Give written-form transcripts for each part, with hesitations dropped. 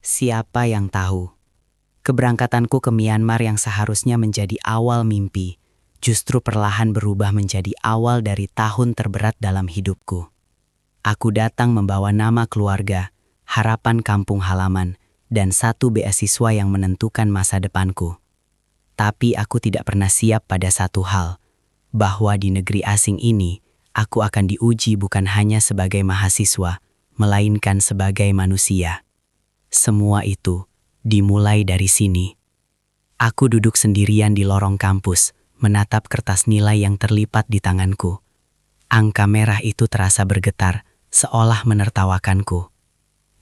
Siapa yang tahu? Keberangkatanku ke Myanmar yang seharusnya menjadi awal mimpi, justru perlahan berubah menjadi awal dari tahun terberat dalam hidupku. Aku datang membawa nama keluarga, harapan kampung halaman, dan satu beasiswa yang menentukan masa depanku. Tapi aku tidak pernah siap pada satu hal, bahwa di negeri asing ini, aku akan diuji bukan hanya sebagai mahasiswa, melainkan sebagai manusia. Semua itu dimulai dari sini. Aku duduk sendirian di lorong kampus, menatap kertas nilai yang terlipat di tanganku. Angka merah itu terasa bergetar, seolah menertawakanku.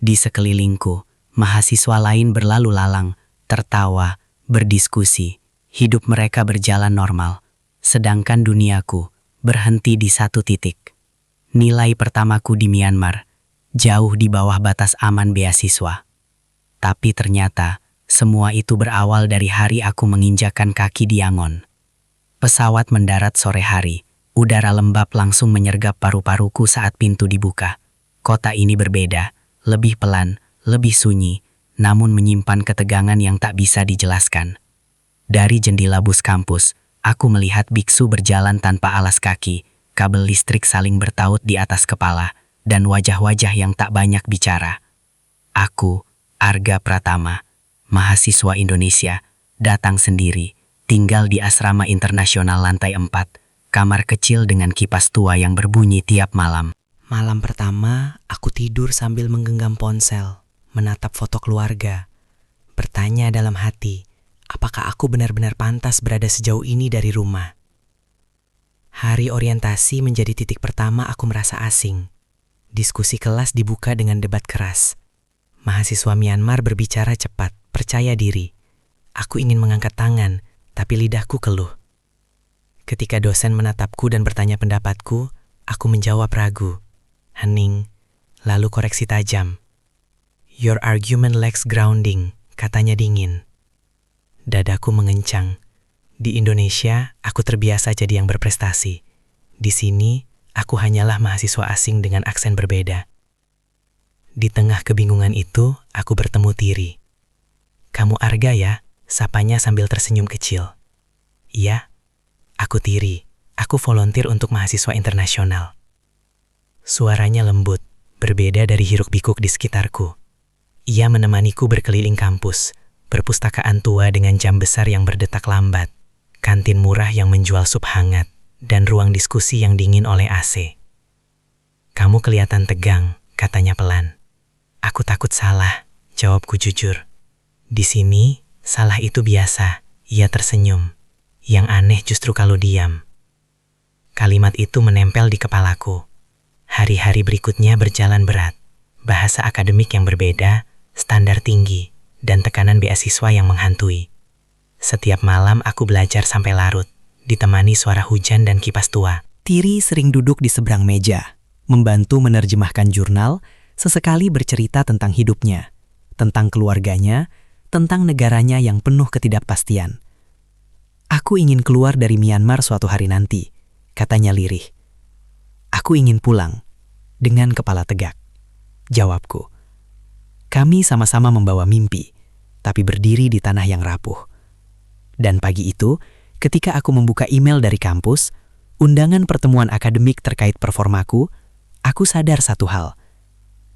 Di sekelilingku, mahasiswa lain berlalu lalang, tertawa, berdiskusi. Hidup mereka berjalan normal, sedangkan duniaku berhenti di satu titik. Nilai pertamaku di Myanmar, jauh di bawah batas aman beasiswa. Tapi ternyata, semua itu berawal dari hari aku menginjakkan kaki di Yangon. Pesawat mendarat sore hari, udara lembab langsung menyergap paru-paruku saat pintu dibuka. Kota ini berbeda, lebih pelan, lebih sunyi, namun menyimpan ketegangan yang tak bisa dijelaskan. Dari jendela bus kampus, aku melihat biksu berjalan tanpa alas kaki, kabel listrik saling bertaut di atas kepala, dan wajah-wajah yang tak banyak bicara. Aku, Arga Pratama, mahasiswa Indonesia, datang sendiri, tinggal di asrama internasional lantai 4, kamar kecil dengan kipas tua yang berbunyi tiap malam. Malam pertama, aku tidur sambil menggenggam ponsel, menatap foto keluarga, bertanya dalam hati, apakah aku benar-benar pantas berada sejauh ini dari rumah? Hari orientasi menjadi titik pertama aku merasa asing. Diskusi kelas dibuka dengan debat keras. Mahasiswa Myanmar berbicara cepat, percaya diri. Aku ingin mengangkat tangan, tapi lidahku keluh. Ketika dosen menatapku dan bertanya pendapatku, aku menjawab ragu, hening, lalu koreksi tajam. Your argument lacks grounding, katanya dingin. Dadaku mengencang. Di Indonesia, aku terbiasa jadi yang berprestasi. Di sini, aku hanyalah mahasiswa asing dengan aksen berbeda. Di tengah kebingungan itu, aku bertemu Tiri. Kamu Arga ya? Sapanya sambil tersenyum kecil. Iya, aku Tiri. Aku volunteer untuk mahasiswa internasional. Suaranya lembut, berbeda dari hiruk-pikuk di sekitarku. Ia menemaniku berkeliling kampus, perpustakaan tua dengan jam besar yang berdetak lambat, kantin murah yang menjual sup hangat, dan ruang diskusi yang dingin oleh AC. Kamu kelihatan tegang, katanya pelan. Aku takut salah, jawabku jujur. Di sini, salah itu biasa, ia tersenyum. Yang aneh justru kalau diam. Kalimat itu menempel di kepalaku. Hari-hari berikutnya berjalan berat, bahasa akademik yang berbeda, standar tinggi, dan tekanan beasiswa yang menghantui. Setiap malam aku belajar sampai larut, ditemani suara hujan dan kipas tua. Tiri sering duduk di seberang meja, membantu menerjemahkan jurnal, sesekali bercerita tentang hidupnya, tentang keluarganya, tentang negaranya yang penuh ketidakpastian. Aku ingin keluar dari Myanmar suatu hari nanti, katanya lirih. Aku ingin pulang, dengan kepala tegak. Jawabku. Kami sama-sama membawa mimpi, tapi berdiri di tanah yang rapuh. Dan pagi itu, ketika aku membuka email dari kampus, undangan pertemuan akademik terkait performaku, aku sadar satu hal.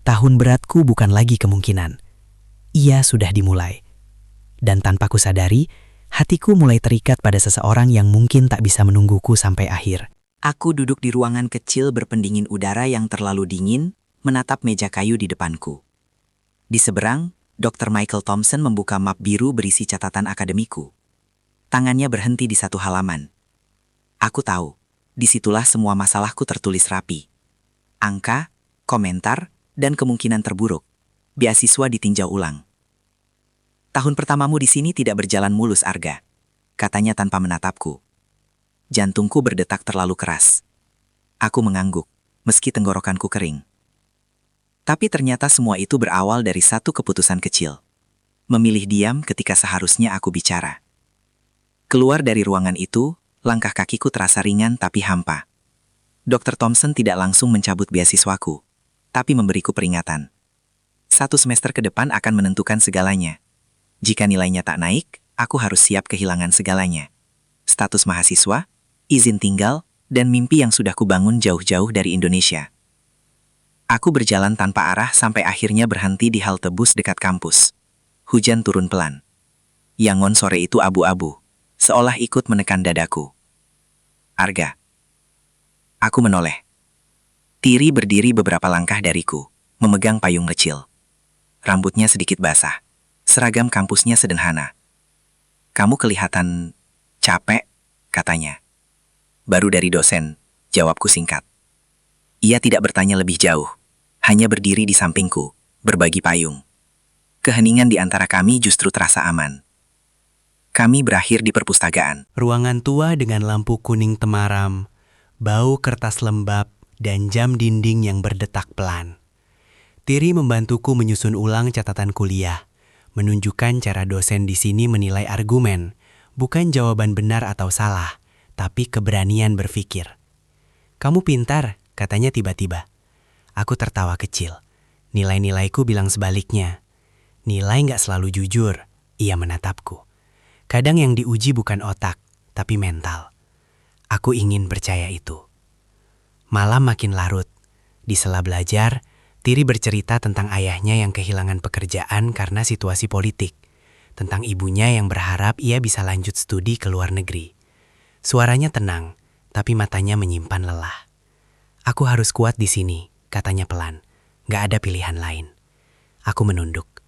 Tahun beratku bukan lagi kemungkinan. Ia sudah dimulai. Dan tanpa ku sadari, hatiku mulai terikat pada seseorang yang mungkin tak bisa menungguku sampai akhir. Aku duduk di ruangan kecil berpendingin udara yang terlalu dingin, menatap meja kayu di depanku. Di seberang, Dr. Michael Thompson membuka map biru berisi catatan akademiku. Tangannya berhenti di satu halaman. Aku tahu, disitulah semua masalahku tertulis rapi. Angka, komentar, dan kemungkinan terburuk. Beasiswa ditinjau ulang. Tahun pertamamu di sini tidak berjalan mulus, Arga, katanya tanpa menatapku. Jantungku berdetak terlalu keras. Aku mengangguk, meski tenggorokanku kering. Tapi ternyata semua itu berawal dari satu keputusan kecil. Memilih diam ketika seharusnya aku bicara. Keluar dari ruangan itu, langkah kakiku terasa ringan tapi hampa. Dr. Thompson tidak langsung mencabut beasiswaku, tapi memberiku peringatan. 1 semester ke depan akan menentukan segalanya. Jika nilainya tak naik, aku harus siap kehilangan segalanya. Status mahasiswa, izin tinggal, dan mimpi yang sudah kubangun jauh-jauh dari Indonesia. Aku berjalan tanpa arah sampai akhirnya berhenti di halte bus dekat kampus. Hujan turun pelan. Yangon sore itu abu-abu, seolah ikut menekan dadaku. Arga. Aku menoleh. Tiri berdiri beberapa langkah dariku, memegang payung kecil. Rambutnya sedikit basah. Seragam kampusnya sederhana. Kamu kelihatan capek, katanya. Baru dari dosen, jawabku singkat. Ia tidak bertanya lebih jauh, hanya berdiri di sampingku, berbagi payung. Keheningan di antara kami justru terasa aman. Kami berakhir di perpustakaan. Ruangan tua dengan lampu kuning temaram, bau kertas lembab, dan jam dinding yang berdetak pelan. Tiri membantuku menyusun ulang catatan kuliah, menunjukkan cara dosen di sini menilai argumen, bukan jawaban benar atau salah, tapi keberanian berpikir. Kamu pintar, katanya tiba-tiba. Aku tertawa kecil. Nilai-nilaiku bilang sebaliknya. Nilai nggak selalu jujur, ia menatapku. Kadang yang diuji bukan otak, tapi mental. Aku ingin percaya itu. Malam makin larut. Di sela belajar, Tiri bercerita tentang ayahnya yang kehilangan pekerjaan karena situasi politik, tentang ibunya yang berharap ia bisa lanjut studi ke luar negeri. Suaranya tenang, tapi matanya menyimpan lelah. Aku harus kuat di sini, katanya pelan. Gak ada pilihan lain. Aku menunduk.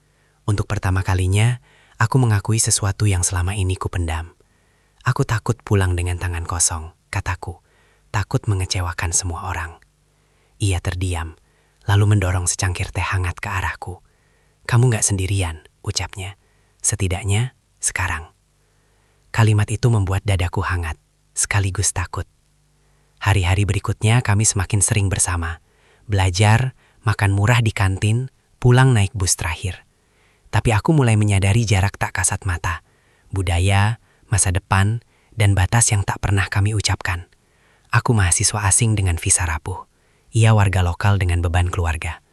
Untuk pertama kalinya, aku mengakui sesuatu yang selama ini kupendam. Aku takut pulang dengan tangan kosong, kataku. Takut mengecewakan semua orang. Ia terdiam, lalu mendorong secangkir teh hangat ke arahku. Kamu gak sendirian, ucapnya. Setidaknya, sekarang. Kalimat itu membuat dadaku hangat, sekaligus takut. Hari-hari berikutnya kami semakin sering bersama. Belajar, makan murah di kantin, pulang naik bus terakhir. Tapi aku mulai menyadari jarak tak kasat mata. Budaya, masa depan, dan batas yang tak pernah kami ucapkan. Aku mahasiswa asing dengan visa rapuh. Ia warga lokal dengan beban keluarga.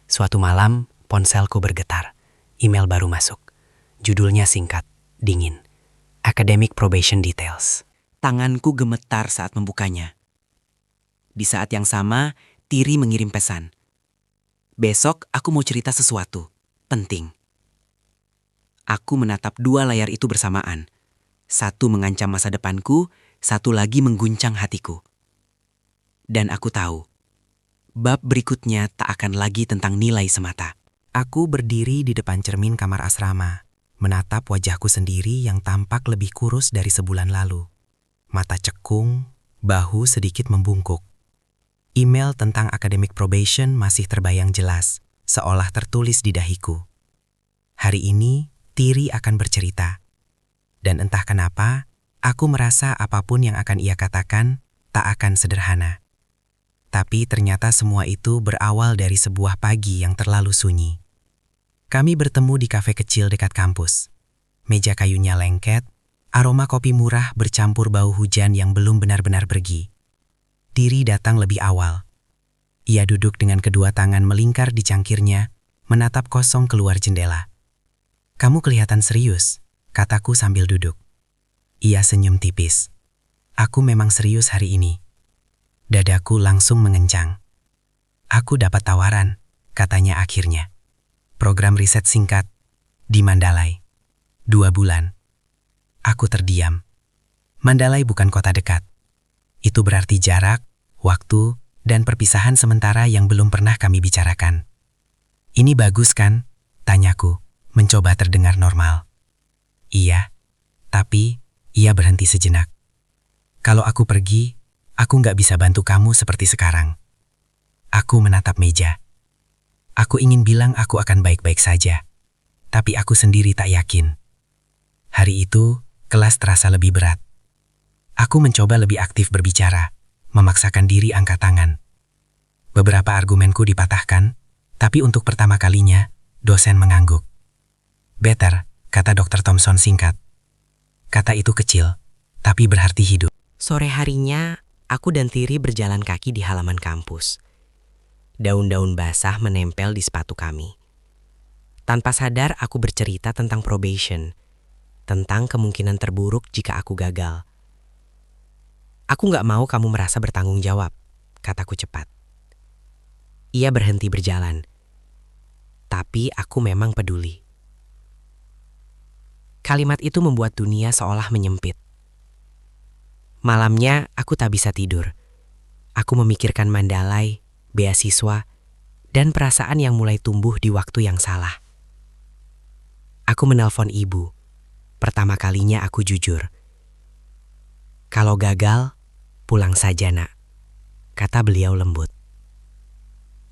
Suatu malam, ponselku bergetar. Email baru masuk. Judulnya singkat, dingin. Academic Probation Details. Tanganku gemetar saat membukanya. Di saat yang sama, Tiri mengirim pesan. Besok aku mau cerita sesuatu. Penting. Aku menatap 2 layar itu bersamaan. Satu mengancam masa depanku, satu lagi mengguncang hatiku. Dan aku tahu, bab berikutnya tak akan lagi tentang nilai semata. Aku berdiri di depan cermin kamar asrama, menatap wajahku sendiri yang tampak lebih kurus dari sebulan lalu. Mata cekung, bahu sedikit membungkuk. Email tentang academic probation masih terbayang jelas, seolah tertulis di dahiku. Hari ini, Tiri akan bercerita. Dan entah kenapa, aku merasa apapun yang akan ia katakan tak akan sederhana. Tapi ternyata semua itu berawal dari sebuah pagi yang terlalu sunyi. Kami bertemu di kafe kecil dekat kampus. Meja kayunya lengket, aroma kopi murah bercampur bau hujan yang belum benar-benar pergi. Tiri datang lebih awal. Ia duduk dengan kedua tangan melingkar di cangkirnya, menatap kosong keluar jendela. Kamu kelihatan serius, kataku sambil duduk. Ia senyum tipis. Aku memang serius hari ini. Dadaku langsung mengencang. Aku dapat tawaran, katanya akhirnya. Program riset singkat, di Mandalay. 2 bulan. Aku terdiam. Mandalay bukan kota dekat. Itu berarti jarak, waktu, dan perpisahan sementara yang belum pernah kami bicarakan. Ini bagus kan? Tanyaku, mencoba terdengar normal. Iya, tapi ia berhenti sejenak. Kalau aku pergi, aku nggak bisa bantu kamu seperti sekarang. Aku menatap meja. Aku ingin bilang aku akan baik-baik saja, tapi aku sendiri tak yakin. Hari itu, kelas terasa lebih berat. Aku mencoba lebih aktif berbicara, memaksakan diri angkat tangan. Beberapa argumenku dipatahkan, tapi untuk pertama kalinya, dosen mengangguk. Better, kata Dr. Thompson singkat. Kata itu kecil, tapi berarti hidup. Sore harinya, aku dan Tiri berjalan kaki di halaman kampus. Daun-daun basah menempel di sepatu kami. Tanpa sadar aku bercerita tentang probation, tentang kemungkinan terburuk jika aku gagal. Aku gak mau kamu merasa bertanggung jawab, kataku cepat. Ia berhenti berjalan, tapi aku memang peduli. Kalimat itu membuat dunia seolah menyempit. Malamnya aku tak bisa tidur. Aku memikirkan Mandalay, beasiswa, dan perasaan yang mulai tumbuh di waktu yang salah. Aku menelpon ibu. Pertama kalinya aku jujur. Kalau gagal, pulang saja nak, kata beliau lembut.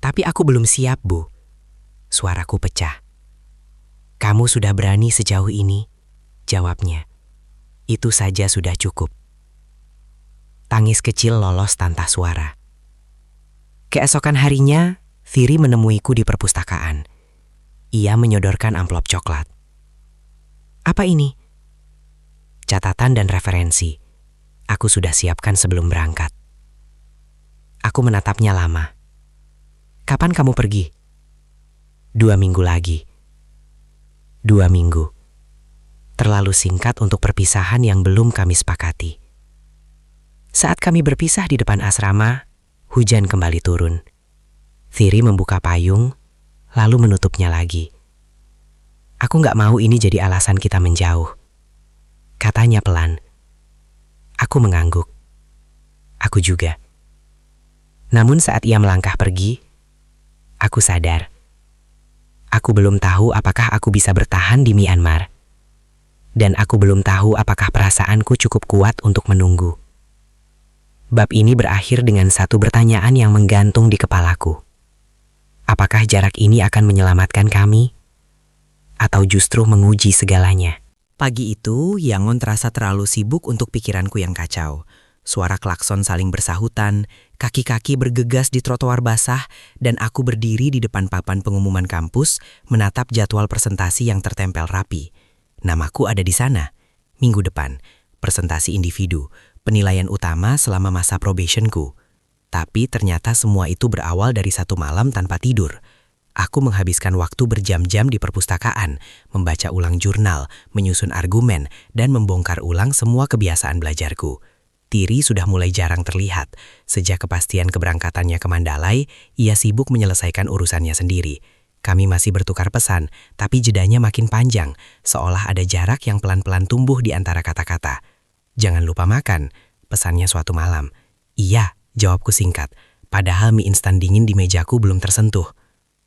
Tapi aku belum siap, Bu. Suaraku pecah. Kamu sudah berani sejauh ini, jawabnya. Itu saja sudah cukup. Tangis kecil lolos tanpa suara. Keesokan harinya, Thiri menemuiku di perpustakaan. Ia menyodorkan amplop coklat. Apa ini? Catatan dan referensi. Aku sudah siapkan sebelum berangkat. Aku menatapnya lama. Kapan kamu pergi? 2 minggu lagi. 2 minggu. Terlalu singkat untuk perpisahan yang belum kami sepakati. Saat kami berpisah di depan asrama, hujan kembali turun. Thiri membuka payung, lalu menutupnya lagi. Aku gak mau ini jadi alasan kita menjauh, katanya pelan. Aku mengangguk. Aku juga. Namun saat ia melangkah pergi, aku sadar. Aku belum tahu apakah aku bisa bertahan di Myanmar. Dan aku belum tahu apakah perasaanku cukup kuat untuk menunggu. Bab ini berakhir dengan satu pertanyaan yang menggantung di kepalaku. Apakah jarak ini akan menyelamatkan kami? Atau justru menguji segalanya? Pagi itu, Yangon terasa terlalu sibuk untuk pikiranku yang kacau. Suara klakson saling bersahutan, kaki-kaki bergegas di trotoar basah, dan aku berdiri di depan papan pengumuman kampus, menatap jadwal presentasi yang tertempel rapi. Namaku ada di sana. Minggu depan, presentasi individu, penilaian utama selama masa probationku. Tapi ternyata semua itu berawal dari satu malam tanpa tidur. Aku menghabiskan waktu berjam-jam di perpustakaan, membaca ulang jurnal, menyusun argumen, dan membongkar ulang semua kebiasaan belajarku. Thiri sudah mulai jarang terlihat. Sejak kepastian keberangkatannya ke Mandalay, ia sibuk menyelesaikan urusannya sendiri. Kami masih bertukar pesan, tapi jedanya makin panjang, seolah ada jarak yang pelan-pelan tumbuh di antara kata-kata. Jangan lupa makan, pesannya suatu malam. Iya, jawabku singkat, padahal mie instan dingin di mejaku belum tersentuh.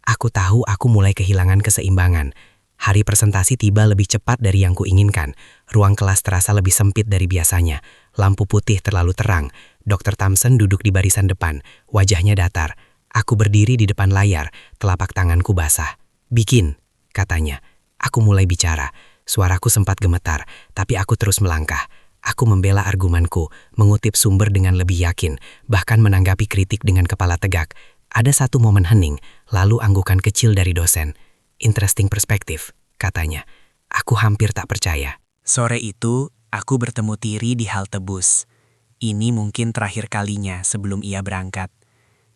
Aku tahu aku mulai kehilangan keseimbangan. Hari presentasi tiba lebih cepat dari yang kuinginkan. Ruang kelas terasa lebih sempit dari biasanya. Lampu putih terlalu terang. Dr. Thompson duduk di barisan depan. Wajahnya datar. Aku berdiri di depan layar. Telapak tanganku basah. Bikin, katanya. Aku mulai bicara. Suaraku sempat gemetar, tapi aku terus melangkah. Aku membela argumenku, mengutip sumber dengan lebih yakin, bahkan menanggapi kritik dengan kepala tegak. Ada satu momen hening, lalu anggukan kecil dari dosen. Interesting perspektif, katanya. Aku hampir tak percaya. Sore itu, aku bertemu Thiri di halte bus. Ini mungkin terakhir kalinya sebelum ia berangkat.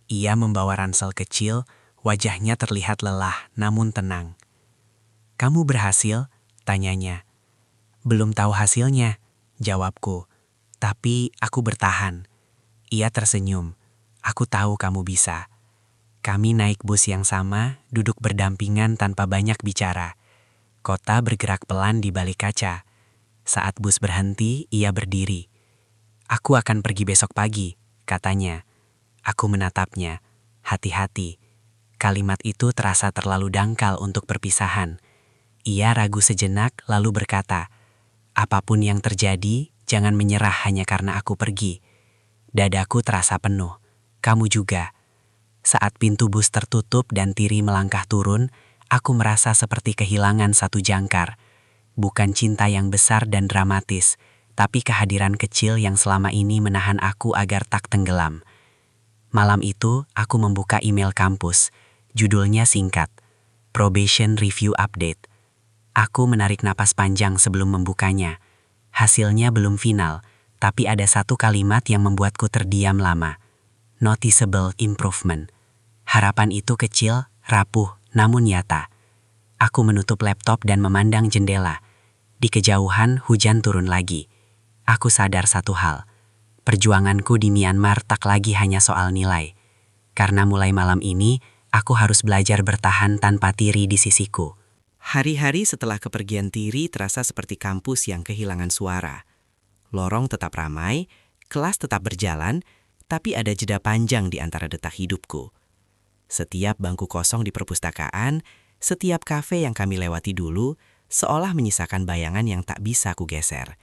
Ia membawa ransel kecil, wajahnya terlihat lelah namun tenang. Kamu berhasil? Tanyanya. Belum tahu hasilnya, jawabku. Tapi aku bertahan. Ia tersenyum. Aku tahu kamu bisa. Kami naik bus yang sama, duduk berdampingan tanpa banyak bicara. Kota bergerak pelan di balik kaca. Saat bus berhenti, ia berdiri. Aku akan pergi besok pagi, katanya. Aku menatapnya. Hati-hati. Kalimat itu terasa terlalu dangkal untuk perpisahan. Ia ragu sejenak lalu berkata, apapun yang terjadi, jangan menyerah hanya karena aku pergi. Dadaku terasa penuh. Kamu juga. Saat pintu bus tertutup dan Thiri melangkah turun, aku merasa seperti kehilangan satu jangkar. Bukan cinta yang besar dan dramatis, tapi kehadiran kecil yang selama ini menahan aku agar tak tenggelam. Malam itu, aku membuka email kampus. Judulnya singkat, Probation Review Update. Aku menarik napas panjang sebelum membukanya. Hasilnya belum final, tapi ada satu kalimat yang membuatku terdiam lama. Noticeable improvement. Harapan itu kecil, rapuh, namun nyata. Aku menutup laptop dan memandang jendela. Di kejauhan, hujan turun lagi. Aku sadar satu hal. Perjuanganku di Myanmar tak lagi hanya soal nilai. Karena mulai malam ini, aku harus belajar bertahan tanpa Tiri di sisiku. Hari-hari setelah kepergian Tiri terasa seperti kampus yang kehilangan suara. Lorong tetap ramai, kelas tetap berjalan, tapi ada jeda panjang di antara detak hidupku. Setiap bangku kosong di perpustakaan, setiap kafe yang kami lewati dulu, seolah menyisakan bayangan yang tak bisa ku geser.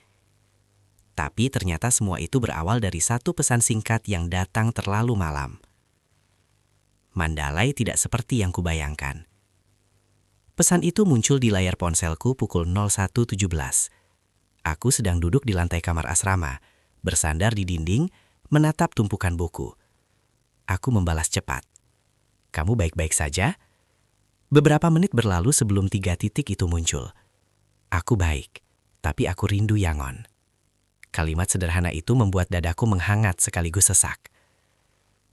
Tapi ternyata semua itu berawal dari satu pesan singkat yang datang terlalu malam. Mandalay tidak seperti yang kubayangkan. Pesan itu muncul di layar ponselku pukul 01.17. Aku sedang duduk di lantai kamar asrama, bersandar di dinding, menatap tumpukan buku. Aku membalas cepat. Kamu baik-baik saja? Beberapa menit berlalu sebelum 3 titik itu muncul. Aku baik, tapi aku rindu Yangon. Kalimat sederhana itu membuat dadaku menghangat sekaligus sesak.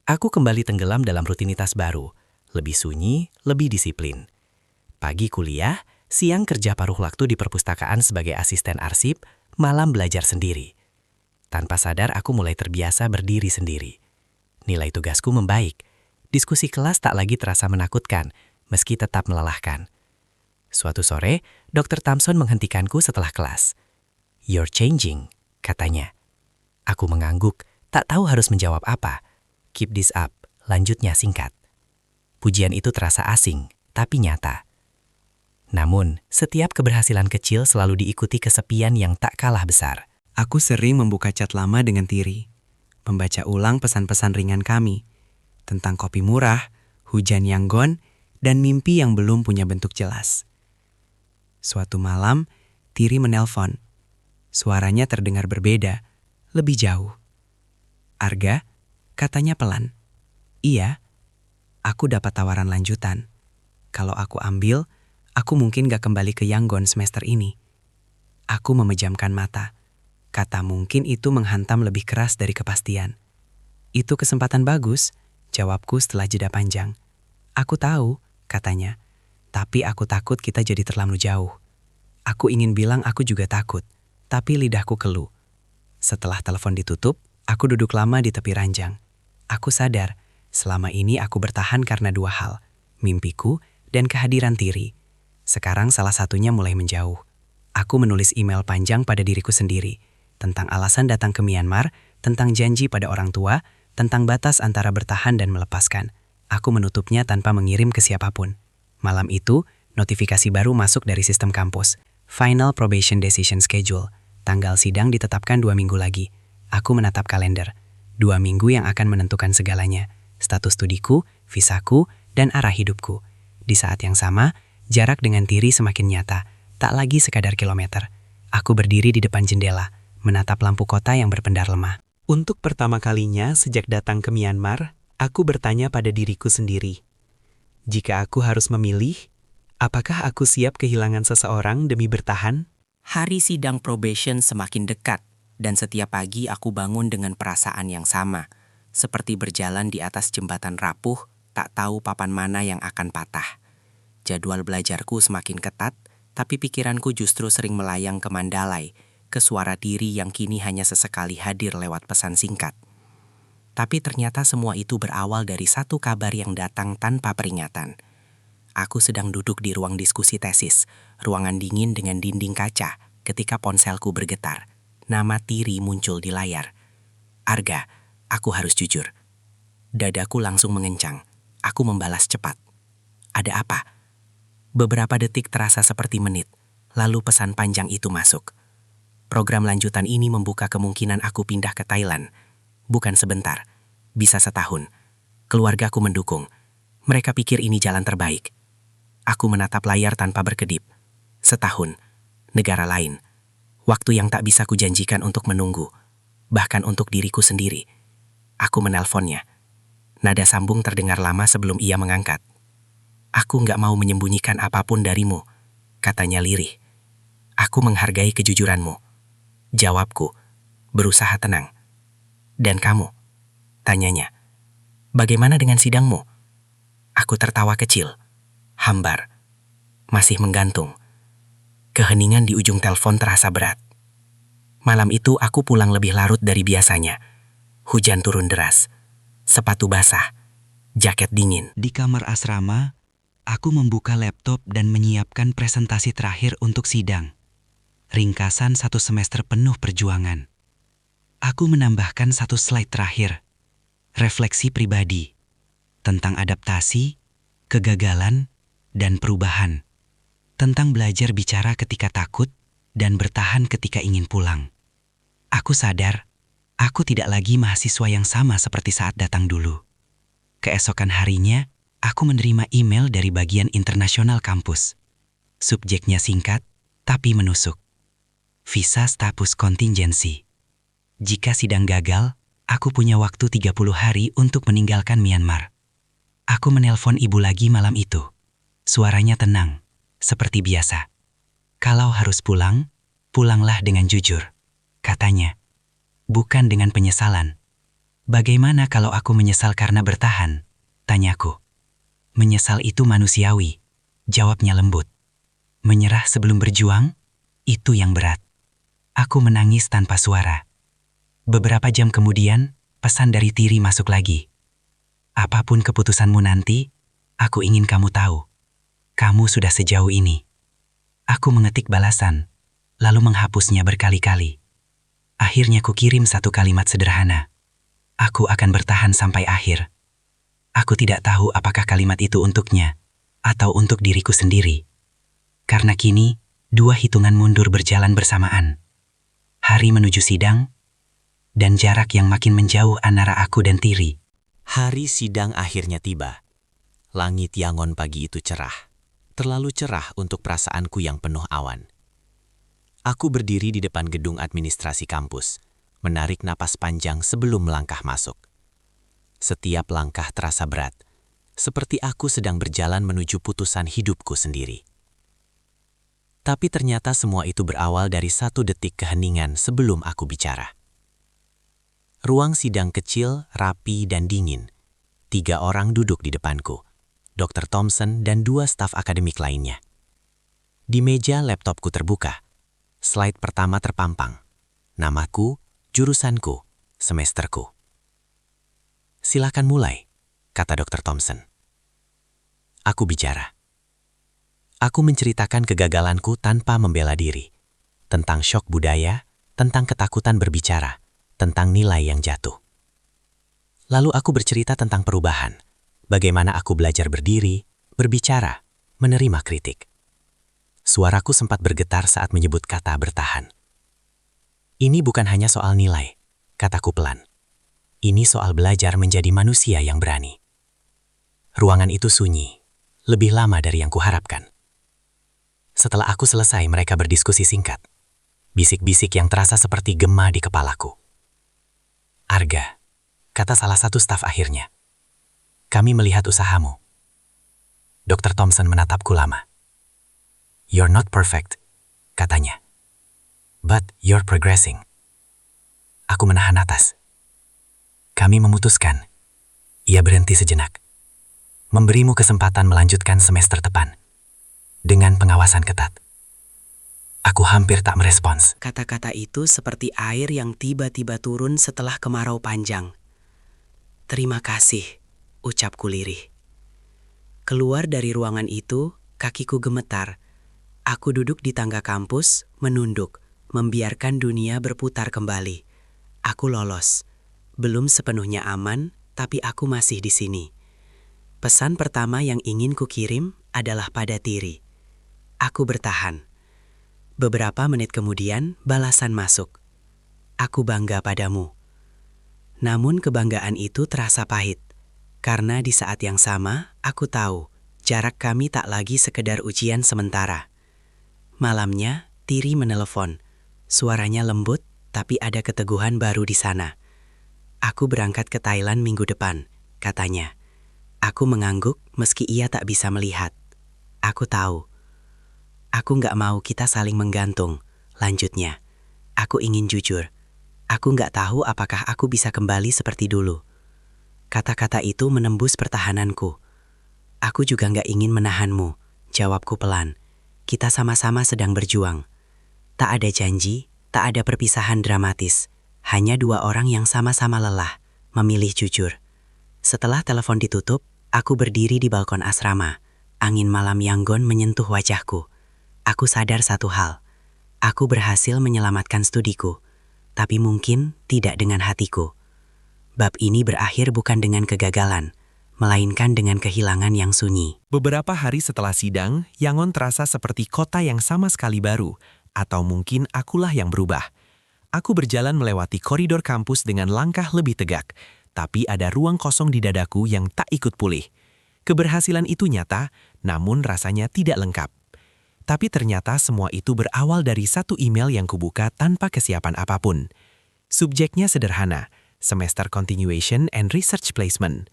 Aku kembali tenggelam dalam rutinitas baru, lebih sunyi, lebih disiplin. Pagi kuliah, siang kerja paruh waktu di perpustakaan sebagai asisten arsip, malam belajar sendiri. Tanpa sadar aku mulai terbiasa berdiri sendiri. Nilai tugasku membaik. Diskusi kelas tak lagi terasa menakutkan, meski tetap melelahkan. Suatu sore, Dr. Thompson menghentikanku setelah kelas. "You're changing," katanya. Aku mengangguk, tak tahu harus menjawab apa. "Keep this up," lanjutnya singkat. Pujian itu terasa asing, tapi nyata. Namun, setiap keberhasilan kecil selalu diikuti kesepian yang tak kalah besar. Aku sering membuka chat lama dengan Tiri, membaca ulang pesan-pesan ringan kami, tentang kopi murah, hujan yang gone, dan mimpi yang belum punya bentuk jelas. Suatu malam, Tiri menelpon. Suaranya terdengar berbeda, lebih jauh. "Arga," katanya pelan. "Iya, aku dapat tawaran lanjutan. Kalau aku ambil, aku mungkin gak kembali ke Yangon semester ini." Aku memejamkan mata. Kata mungkin itu menghantam lebih keras dari kepastian. "Itu kesempatan bagus," jawabku setelah jeda panjang. "Aku tahu," katanya. "Tapi aku takut kita jadi terlalu jauh." Aku ingin bilang aku juga takut, tapi lidahku keluh. Setelah telepon ditutup, aku duduk lama di tepi ranjang. Aku sadar, selama ini aku bertahan karena dua hal, mimpiku dan kehadiran Tiri. Sekarang salah satunya mulai menjauh. Aku menulis email panjang pada diriku sendiri, tentang alasan datang ke Myanmar, tentang janji pada orang tua, tentang batas antara bertahan dan melepaskan. Aku menutupnya tanpa mengirim ke siapapun. Malam itu, notifikasi baru masuk dari sistem kampus. Final Probation Decision Schedule. Tanggal sidang ditetapkan 2 minggu lagi. Aku menatap kalender. 2 minggu yang akan menentukan segalanya. Status studiku, visaku, dan arah hidupku. Di saat yang sama, jarak dengan Tiri semakin nyata. Tak lagi sekadar kilometer. Aku berdiri di depan jendela, menatap lampu kota yang berpendar lemah. Untuk pertama kalinya sejak datang ke Myanmar, aku bertanya pada diriku sendiri. Jika aku harus memilih, apakah aku siap kehilangan seseorang demi bertahan? Hari sidang probation semakin dekat, dan setiap pagi aku bangun dengan perasaan yang sama. Seperti berjalan di atas jembatan rapuh, tak tahu papan mana yang akan patah. Jadwal belajarku semakin ketat, tapi pikiranku justru sering melayang ke Mandalay, ke suara Tiri yang kini hanya sesekali hadir lewat pesan singkat. Tapi ternyata semua itu berawal dari satu kabar yang datang tanpa peringatan. Aku sedang duduk di ruang diskusi tesis, ruangan dingin dengan dinding kaca, ketika ponselku bergetar. Nama Tiri muncul di layar. "Arga, aku harus jujur." Dadaku langsung mengencang. Aku membalas cepat. "Ada apa?" Beberapa detik terasa seperti menit, lalu pesan panjang itu masuk. "Program lanjutan ini membuka kemungkinan aku pindah ke Thailand. Bukan sebentar, bisa setahun. Keluargaku mendukung. Mereka pikir ini jalan terbaik." Aku menatap layar tanpa berkedip. Setahun, negara lain. Waktu yang tak bisa kujanjikan untuk menunggu, bahkan untuk diriku sendiri. Aku menelponnya. Nada sambung terdengar lama sebelum ia mengangkat. "Aku nggak mau menyembunyikan apapun darimu," katanya lirih. "Aku menghargai kejujuranmu." Jawabku, berusaha tenang. "Dan kamu?" tanyanya. "Bagaimana dengan sidangmu?" Aku tertawa kecil. Hambar. masih menggantung. Keheningan di ujung telepon terasa berat. Malam itu aku pulang lebih larut dari biasanya. Hujan turun deras, sepatu basah, jaket dingin. Di kamar asrama, aku membuka laptop dan menyiapkan presentasi terakhir untuk sidang. Ringkasan 1 semester penuh perjuangan. Aku menambahkan 1 slide terakhir. Refleksi pribadi tentang adaptasi, kegagalan, dan perubahan. Tentang belajar bicara ketika takut dan bertahan ketika ingin pulang. Aku sadar, aku tidak lagi mahasiswa yang sama seperti saat datang dulu. Keesokan harinya, aku menerima email dari bagian internasional kampus. Subjeknya singkat, tapi menusuk. Visa status kontingensi. Jika sidang gagal, aku punya waktu 30 hari untuk meninggalkan Myanmar. Aku menelpon ibu lagi malam itu. Suaranya tenang, seperti biasa. Kalau harus pulang, pulanglah dengan jujur, katanya. Bukan dengan penyesalan. Bagaimana kalau aku menyesal karena bertahan? Tanyaku. Menyesal itu manusiawi, jawabnya lembut. Menyerah sebelum berjuang, itu yang berat. Aku menangis tanpa suara. Beberapa jam kemudian, pesan dari Tiri masuk lagi. Apapun keputusanmu nanti, aku ingin kamu tahu. Kamu sudah sejauh ini. Aku mengetik balasan, lalu menghapusnya berkali-kali. Akhirnya kukirim 1 kalimat sederhana. Aku akan bertahan sampai akhir. Aku tidak tahu apakah kalimat itu untuknya, atau untuk diriku sendiri. Karena kini, 2 hitungan mundur berjalan bersamaan. Hari menuju sidang, dan jarak yang makin menjauh antara aku dan Tiri. Hari sidang akhirnya tiba. Langit Yangon pagi itu cerah. Terlalu cerah untuk perasaanku yang penuh awan. Aku berdiri di depan gedung administrasi kampus, menarik napas panjang sebelum melangkah masuk. Setiap langkah terasa berat, seperti aku sedang berjalan menuju putusan hidupku sendiri. Tapi ternyata semua itu berawal dari 1 detik keheningan sebelum aku bicara. Ruang sidang kecil, rapi, dan dingin. 3 orang duduk di depanku. Dr. Thompson dan 2 staf akademik lainnya. Di meja laptopku terbuka. Slide pertama terpampang. Namaku, jurusanku, semesterku. Silakan mulai, kata Dr. Thompson. Aku bicara. Aku menceritakan kegagalanku tanpa membela diri. Tentang syok budaya, tentang ketakutan berbicara, tentang nilai yang jatuh. Lalu aku bercerita tentang perubahan. Bagaimana aku belajar berdiri, berbicara, menerima kritik. Suaraku sempat bergetar saat menyebut kata bertahan. Ini bukan hanya soal nilai, kataku pelan. Ini soal belajar menjadi manusia yang berani. Ruangan itu sunyi, lebih lama dari yang kuharapkan. Setelah aku selesai, mereka berdiskusi singkat. Bisik-bisik yang terasa seperti gema di kepalaku. Arga, kata salah satu staf akhirnya. Kami melihat usahamu. Dr. Thompson menatapku lama. You're not perfect, katanya. But you're progressing. Aku menahan napas. Kami memutuskan. Ia berhenti sejenak. Memberimu kesempatan melanjutkan semester depan. Dengan pengawasan ketat. Aku hampir tak merespons. Kata-kata itu seperti air yang tiba-tiba turun setelah kemarau panjang. Terima kasih, ucapku lirih. Keluar dari ruangan itu, kakiku gemetar. Aku duduk di tangga kampus, menunduk, membiarkan dunia berputar kembali. Aku lolos. Belum sepenuhnya aman, tapi aku masih di sini. Pesan pertama yang ingin kukirim adalah pada Tiri. Aku bertahan. Beberapa menit kemudian, balasan masuk. Aku bangga padamu. Namun kebanggaan itu terasa pahit. Karena di saat yang sama, aku tahu jarak kami tak lagi sekedar ujian sementara. Malamnya, Tiri menelepon. Suaranya lembut, tapi ada keteguhan baru di sana. Aku berangkat ke Thailand minggu depan, katanya. Aku mengangguk meski ia tak bisa melihat. Aku tahu. Aku nggak mau kita saling menggantung, lanjutnya. Aku ingin jujur. Aku nggak tahu apakah aku bisa kembali seperti dulu. Kata-kata itu menembus pertahananku. Aku juga nggak ingin menahanmu, jawabku pelan. Kita sama-sama sedang berjuang. Tak ada janji, tak ada perpisahan dramatis. Hanya dua orang yang sama-sama lelah, memilih jujur. Setelah telepon ditutup, aku berdiri di balkon asrama. Angin malam Yangon menyentuh wajahku. Aku sadar satu hal. Aku berhasil menyelamatkan studiku, tapi mungkin tidak dengan hatiku. Bab ini berakhir bukan dengan kegagalan, melainkan dengan kehilangan yang sunyi. Beberapa hari setelah sidang, Yangon terasa seperti kota yang sama sekali baru, atau mungkin akulah yang berubah. Aku berjalan melewati koridor kampus dengan langkah lebih tegak, tapi ada ruang kosong di dadaku yang tak ikut pulih. Keberhasilan itu nyata, namun rasanya tidak lengkap. Tapi ternyata semua itu berawal dari satu email yang kubuka tanpa kesiapan apapun. Subjeknya sederhana, Semester Continuation and Research Placement.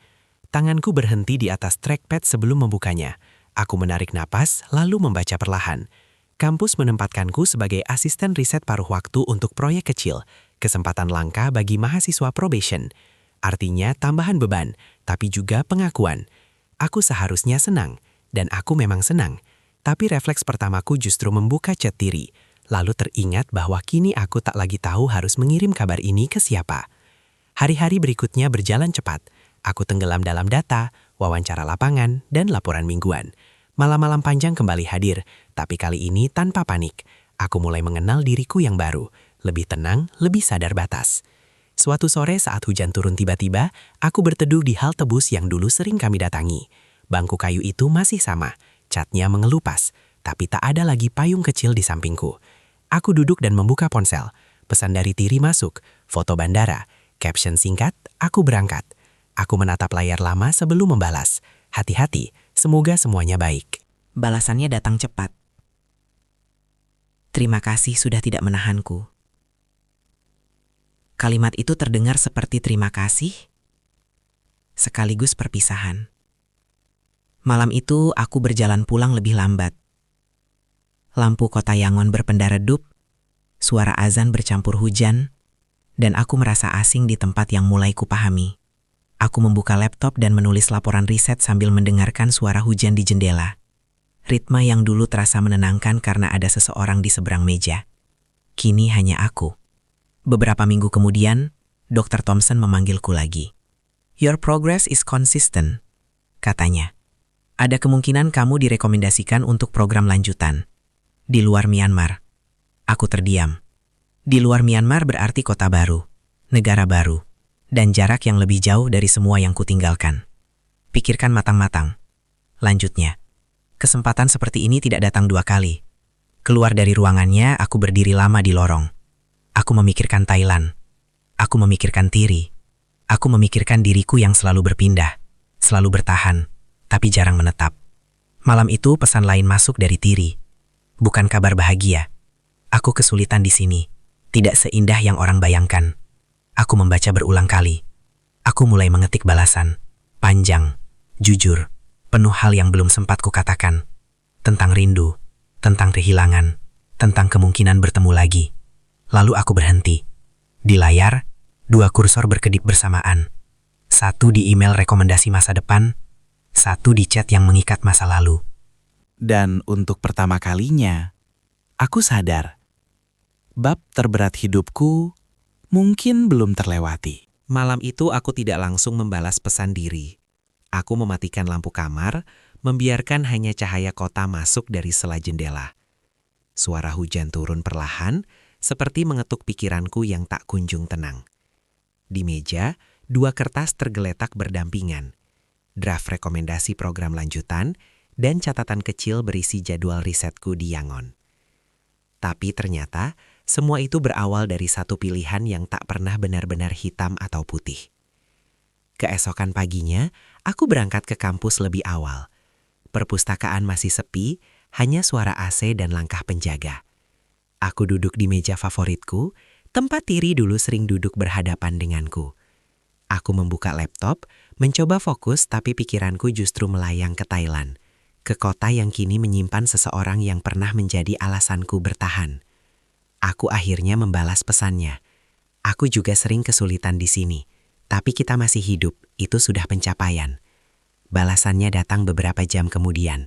Tanganku berhenti di atas trackpad sebelum membukanya. Aku menarik napas, lalu membaca perlahan. Kampus menempatkanku sebagai asisten riset paruh waktu untuk proyek kecil, kesempatan langka bagi mahasiswa probation. Artinya tambahan beban, tapi juga pengakuan. Aku seharusnya senang, dan aku memang senang. Tapi refleks pertamaku justru membuka chat Tiri. Lalu teringat bahwa kini aku tak lagi tahu harus mengirim kabar ini ke siapa. Hari-hari berikutnya berjalan cepat. Aku tenggelam dalam data, wawancara lapangan, dan laporan mingguan. Malam-malam panjang kembali hadir, tapi kali ini tanpa panik. Aku mulai mengenal diriku yang baru, lebih tenang, lebih sadar batas. Suatu sore saat hujan turun tiba-tiba, aku berteduh di halte bus yang dulu sering kami datangi. Bangku kayu itu masih sama, catnya mengelupas, tapi tak ada lagi payung kecil di sampingku. Aku duduk dan membuka ponsel. Pesan dari Tiri masuk, foto bandara, caption singkat, aku berangkat. Aku menatap layar lama sebelum membalas. Hati-hati, semoga semuanya baik. Balasannya datang cepat. Terima kasih sudah tidak menahanku. Kalimat itu terdengar seperti terima kasih, sekaligus perpisahan. Malam itu aku berjalan pulang lebih lambat. Lampu kota Yangon berpenda redup, suara azan bercampur hujan, dan aku merasa asing di tempat yang mulai kupahami. Aku membuka laptop dan menulis laporan riset sambil mendengarkan suara hujan di jendela. Ritme yang dulu terasa menenangkan karena ada seseorang di seberang meja. Kini hanya aku. Beberapa minggu kemudian, Dr. Thompson memanggilku lagi. "Your progress is consistent," katanya. "Ada kemungkinan kamu direkomendasikan untuk program lanjutan di luar Myanmar." Aku terdiam. Di luar Myanmar berarti kota baru, negara baru, dan jarak yang lebih jauh dari semua yang kutinggalkan. Pikirkan matang-matang. Lanjutnya, kesempatan seperti ini tidak datang dua kali. Keluar dari ruangannya, aku berdiri lama di lorong. Aku memikirkan Thailand. Aku memikirkan Tiri. Aku memikirkan diriku yang selalu berpindah, selalu bertahan, tapi jarang menetap. Malam itu pesan lain masuk dari Tiri. Bukan kabar bahagia. Aku kesulitan di sini. Tidak seindah yang orang bayangkan. Aku membaca berulang kali. Aku mulai mengetik balasan. Panjang, jujur, penuh hal yang belum sempat kukatakan. Tentang rindu, tentang kehilangan, tentang kemungkinan bertemu lagi. Lalu aku berhenti. Di layar, dua kursor berkedip bersamaan. Satu di email rekomendasi masa depan, satu di chat yang mengikat masa lalu. Dan untuk pertama kalinya, aku sadar. Bab terberat hidupku mungkin belum terlewati. Malam itu aku tidak langsung membalas pesan diri. Aku mematikan lampu kamar, membiarkan hanya cahaya kota masuk dari sela jendela. Suara hujan turun perlahan, seperti mengetuk pikiranku yang tak kunjung tenang. Di meja, dua kertas tergeletak berdampingan. Draft rekomendasi program lanjutan dan catatan kecil berisi jadwal risetku di Yangon. Tapi ternyata, semua itu berawal dari satu pilihan yang tak pernah benar-benar hitam atau putih. Keesokan paginya, aku berangkat ke kampus lebih awal. Perpustakaan masih sepi, hanya suara AC dan langkah penjaga. Aku duduk di meja favoritku, tempat Tiri dulu sering duduk berhadapan denganku. Aku membuka laptop, mencoba fokus tapi pikiranku justru melayang ke Thailand, ke kota yang kini menyimpan seseorang yang pernah menjadi alasanku bertahan. Aku akhirnya membalas pesannya. Aku juga sering kesulitan di sini, tapi kita masih hidup, itu sudah pencapaian. Balasannya datang beberapa jam kemudian.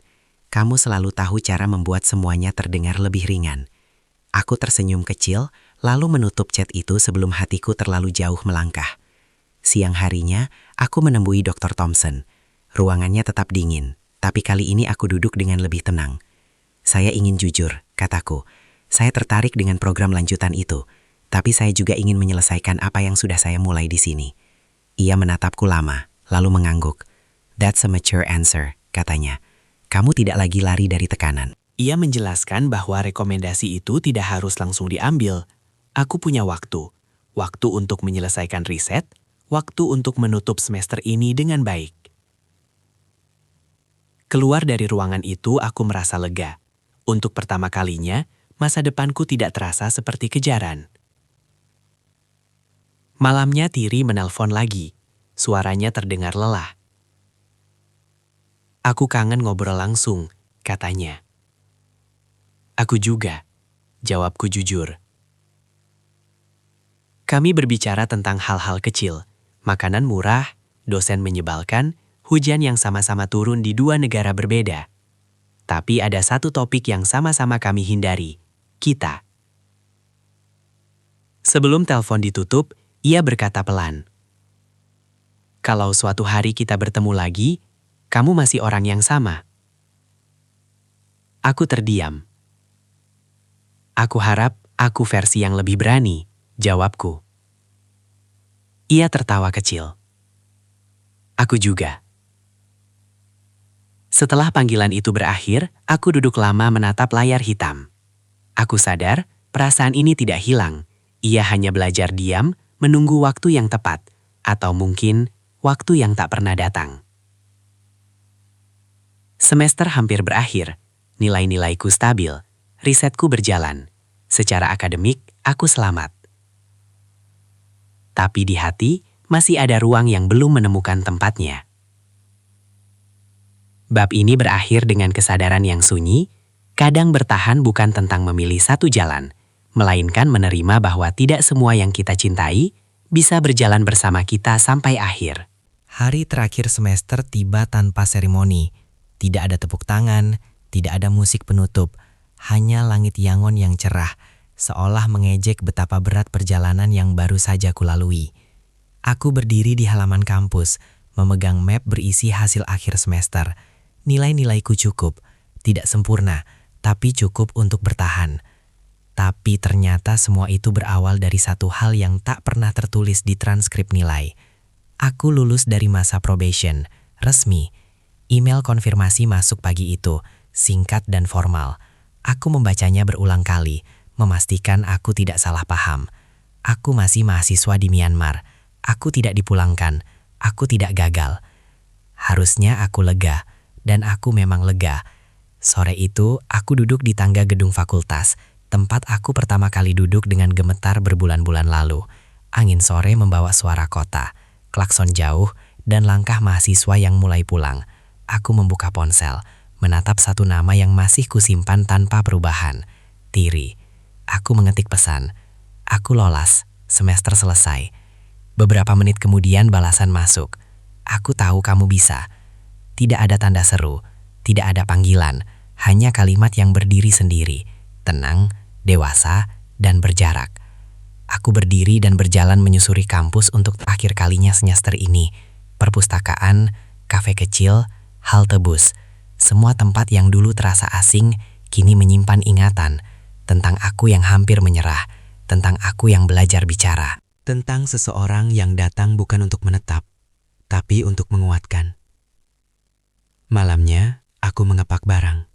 Kamu selalu tahu cara membuat semuanya terdengar lebih ringan. Aku tersenyum kecil, lalu menutup chat itu sebelum hatiku terlalu jauh melangkah. Siang harinya, aku menemui Dr. Thompson. Ruangannya tetap dingin, tapi kali ini aku duduk dengan lebih tenang. Saya ingin jujur, kataku. Saya tertarik dengan program lanjutan itu, tapi saya juga ingin menyelesaikan apa yang sudah saya mulai di sini. Ia menatapku lama, lalu mengangguk. That's a mature answer, katanya. Kamu tidak lagi lari dari tekanan. Ia menjelaskan bahwa rekomendasi itu tidak harus langsung diambil. Aku punya waktu. Waktu untuk menyelesaikan riset, waktu untuk menutup semester ini dengan baik. Keluar dari ruangan itu, aku merasa lega. Untuk pertama kalinya, masa depanku tidak terasa seperti kejaran. Malamnya Tiri menelpon lagi. Suaranya terdengar lelah. Aku kangen ngobrol langsung, katanya. Aku juga, jawabku jujur. Kami berbicara tentang hal-hal kecil, makanan murah, dosen menyebalkan, hujan yang sama-sama turun di dua negara berbeda. Tapi ada satu topik yang sama-sama kami hindari, kita. Sebelum telepon ditutup, ia berkata pelan. Kalau suatu hari kita bertemu lagi, kamu masih orang yang sama. Aku terdiam. Aku harap aku versi yang lebih berani, jawabku. Ia tertawa kecil. Aku juga. Setelah panggilan itu berakhir, aku duduk lama menatap layar hitam. Aku sadar, perasaan ini tidak hilang. Ia hanya belajar diam, menunggu waktu yang tepat, atau mungkin waktu yang tak pernah datang. Semester hampir berakhir, nilai-nilaiku stabil, risetku berjalan. Secara akademik, aku selamat. Tapi di hati, masih ada ruang yang belum menemukan tempatnya. Bab ini berakhir dengan kesadaran yang sunyi, kadang bertahan bukan tentang memilih satu jalan, melainkan menerima bahwa tidak semua yang kita cintai bisa berjalan bersama kita sampai akhir. Hari terakhir semester tiba tanpa seremoni. Tidak ada tepuk tangan, tidak ada musik penutup, hanya langit Yangon yang cerah, seolah mengejek betapa berat perjalanan yang baru saja kulalui. Aku berdiri di halaman kampus, memegang map berisi hasil akhir semester. Nilai-nilaiku cukup, tidak sempurna, tapi cukup untuk bertahan. Tapi ternyata semua itu berawal dari satu hal yang tak pernah tertulis di transkrip nilai. Aku lulus dari masa probation, resmi. Email konfirmasi masuk pagi itu, singkat dan formal. Aku membacanya berulang kali, memastikan aku tidak salah paham. Aku masih mahasiswa di Myanmar. Aku tidak dipulangkan. Aku tidak gagal. Harusnya aku lega, dan aku memang lega. Sore itu, aku duduk di tangga gedung fakultas, tempat aku pertama kali duduk dengan gemetar berbulan-bulan lalu. Angin sore membawa suara kota, klakson jauh, dan langkah mahasiswa yang mulai pulang. Aku membuka ponsel, menatap satu nama yang masih kusimpan tanpa perubahan. Tiri. Aku mengetik pesan. Aku lolos, semester selesai. Beberapa menit kemudian balasan masuk. Aku tahu kamu bisa. Tidak ada tanda seru, tidak ada panggilan, hanya kalimat yang berdiri sendiri, tenang, dewasa, dan berjarak. Aku berdiri dan berjalan menyusuri kampus untuk terakhir kalinya semester ini. Perpustakaan, kafe kecil, halte bus, semua tempat yang dulu terasa asing, kini menyimpan ingatan tentang aku yang hampir menyerah, tentang aku yang belajar bicara. Tentang seseorang yang datang bukan untuk menetap, tapi untuk menguatkan. Malamnya, aku mengepak barang.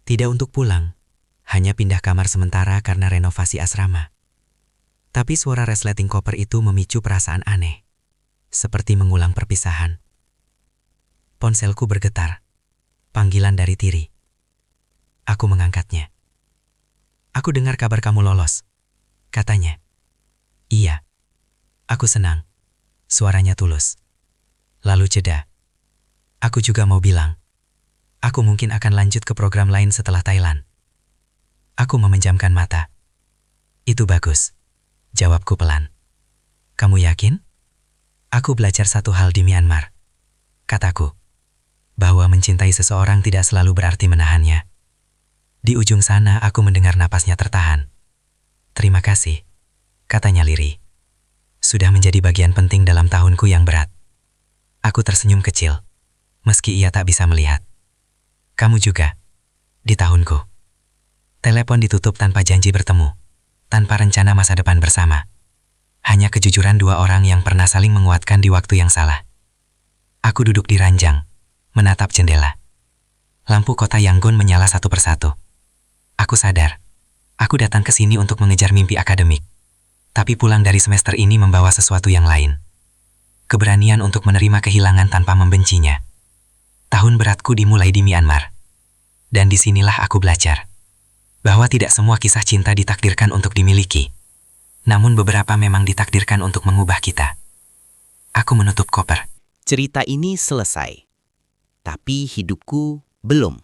Tidak untuk pulang, hanya pindah kamar sementara karena renovasi asrama. Tapi suara resleting koper itu memicu perasaan aneh, seperti mengulang perpisahan. Ponselku bergetar, panggilan dari Tiri. Aku mengangkatnya. Aku dengar kabar kamu lolos, katanya. Iya, aku senang. Suaranya tulus. Lalu jeda. Aku juga mau bilang, aku mungkin akan lanjut ke program lain setelah Thailand. Aku memejamkan mata. Itu bagus, jawabku pelan. Kamu yakin? Aku belajar satu hal di Myanmar, kataku. bahwa mencintai seseorang tidak selalu berarti menahannya. Di ujung sana aku mendengar napasnya tertahan. "Terima kasih," katanya lirih. "Sudah menjadi bagian penting dalam tahunku yang berat." Aku tersenyum kecil, meski ia tak bisa melihat. "Kamu juga, di tahunku." Telepon ditutup tanpa janji bertemu, tanpa rencana masa depan bersama. Hanya kejujuran dua orang yang pernah saling menguatkan di waktu yang salah. Aku duduk di ranjang, menatap jendela. Lampu kota Yangon menyala satu persatu. Aku sadar, aku datang ke sini untuk mengejar mimpi akademik. Tapi pulang dari semester ini membawa sesuatu yang lain. Keberanian untuk menerima kehilangan tanpa membencinya. Tahun beratku dimulai di Myanmar. Dan disinilah aku belajar bahwa tidak semua kisah cinta ditakdirkan untuk dimiliki. Namun beberapa memang ditakdirkan untuk mengubah kita. Aku menutup koper. Cerita ini selesai. Tapi hidupku belum.